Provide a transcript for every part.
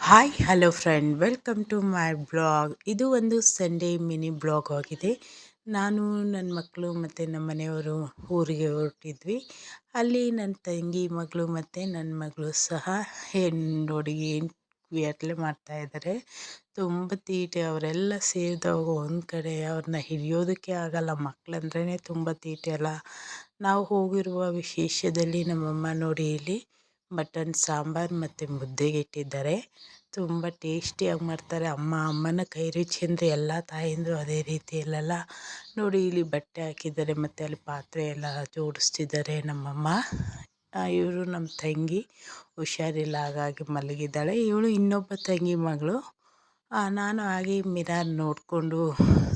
Hi hello friend welcome to my blog. ಇದು ಒಂದು Sunday mini blog ಆಗಿದೆ. ನಾನು ನನ್ನ ಮಕ್ಕಳು ಮತ್ತು ನಮ್ಮ ಮನೆಯವರು ಊರಿಗೆ ಹೊರಟಿದ್ವಿ. ಅಲ್ಲಿ ನನ್ನ ತಂಗಿ ಮಗಳು ಮತ್ತು ನನ್ನ ಮಗಳು ಸಹ ನೋಡಿ ಏನು ಮಾಡ್ತಾಯಿದ್ದಾರೆ. ತುಂಬ ತೀಟೆ. ಅವರೆಲ್ಲ ಸೇರಿದವಾಗ ಒಂದು ಕಡೆ ಅವ್ರನ್ನ ಹಿಡಿಯೋದಕ್ಕೆ ಆಗಲ್ಲ. ಮಕ್ಕಳಂದ್ರೇ ತುಂಬ ತೀಟೆ ಅಲ್ಲ. ನಾವು ಹೋಗಿರುವ ವಿಶೇಷದಲ್ಲಿ ನಮ್ಮಮ್ಮ ನೋಡಿ ಇಲ್ಲಿ ಮಟನ್ ಸಾಂಬಾರು ಮತ್ತು ಮುದ್ದೆಗೆ ಇಟ್ಟಿದ್ದಾರೆ. ತುಂಬ ಟೇಸ್ಟಿಯಾಗಿ ಮಾಡ್ತಾರೆ. ಅಮ್ಮನ ಕೈ ರುಚಿ ಅಂದರೆ ಎಲ್ಲ ತಾಯಂದಿರು ಅದೇ ರೀತಿಯಲ್ಲೆಲ್ಲ ನೋಡಿ ಇಲ್ಲಿ ಬಟ್ಟೆ ಹಾಕಿದ್ದಾರೆ ಮತ್ತು ಅಲ್ಲಿ ಪಾತ್ರೆ ಎಲ್ಲ ಜೋಡಿಸ್ತಿದ್ದಾರೆ ನಮ್ಮಮ್ಮ. ಇವರು ನಮ್ಮ ತಂಗಿ ಹುಷಾರಿಲ್ಲ, ಹಾಗಾಗಿ ಮಲಗಿದ್ದಾಳೆ. ಇವಳು ಇನ್ನೊಬ್ಬ ತಂಗಿ ಮಗಳು. ನಾನು ಹಾಗೆ ಮಿರರ್ ನೋಡಿಕೊಂಡು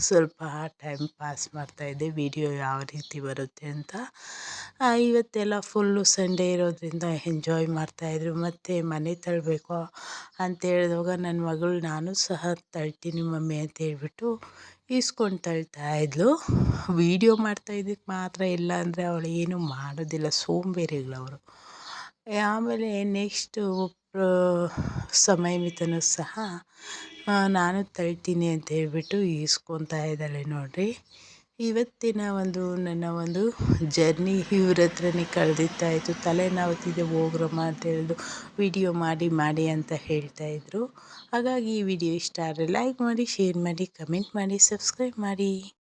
ಸ್ವಲ್ಪ ಟೈಮ್ ಪಾಸ್ ಮಾಡ್ತಾಯಿದ್ದೆ, ವಿಡಿಯೋ ಯಾವ ರೀತಿ ಬರುತ್ತೆ ಅಂತ. ಇವತ್ತೆಲ್ಲ ಫುಲ್ಲು ಸಂಡೇ ಇರೋದ್ರಿಂದ ಎಂಜಾಯ್ ಮಾಡ್ತಾಯಿದ್ರು. ಮತ್ತು ಮನೆ ತಳ್ಳಬೇಕು ಅಂತ ಹೇಳಿದಾಗ ನನ್ನ ಮಗಳು ನಾನು ಸಹ ತಳ್ತೀನಿ ಮಮ್ಮಿ ಅಂತ ಹೇಳ್ಬಿಟ್ಟು ಈಸ್ಕೊಂಡು ತಳ್ತಾಯಿದ್ಲು. ವೀಡಿಯೋ ಮಾಡ್ತಾಯಿದ್ದಕ್ಕೆ ಮಾತ್ರ, ಇಲ್ಲ ಅಂದರೆ ಅವಳು ಏನೂ ಮಾಡೋದಿಲ್ಲ, ಸೋಂಬೇರಿಗಳವರು. ಆಮೇಲೆ ನೆಕ್ಸ್ಟು ಸಮಯಮಿತನೂ ಸಹ ನಾನು ತಳ್ತೀನಿ ಅಂತ ಹೇಳ್ಬಿಟ್ಟು ಈಸ್ಕೊತಾ ಇದ್ದಾಳೆ ನೋಡಿರಿ. ಇವತ್ತಿನ ನನ್ನ ಒಂದು ಜರ್ನಿ ಇವ್ರ ಹತ್ರನೇ ಕಳೆದಿತ್ತಾಯಿತು. ತಲೆನೋವ್ತಿದೆ ಹೋಗ್ರಮ್ಮ ಅಂತ ಹೇಳಿದ್ರು, ವಿಡಿಯೋ ಮಾಡಿ ಅಂತ ಹೇಳ್ತಾಯಿದ್ರು. ಹಾಗಾಗಿ ಈ ವಿಡಿಯೋ ಇಷ್ಟ ಆದರೆ ಲೈಕ್ ಮಾಡಿ, ಶೇರ್ ಮಾಡಿ, ಕಮೆಂಟ್ ಮಾಡಿ, ಸಬ್ಸ್ಕ್ರೈಬ್ ಮಾಡಿ.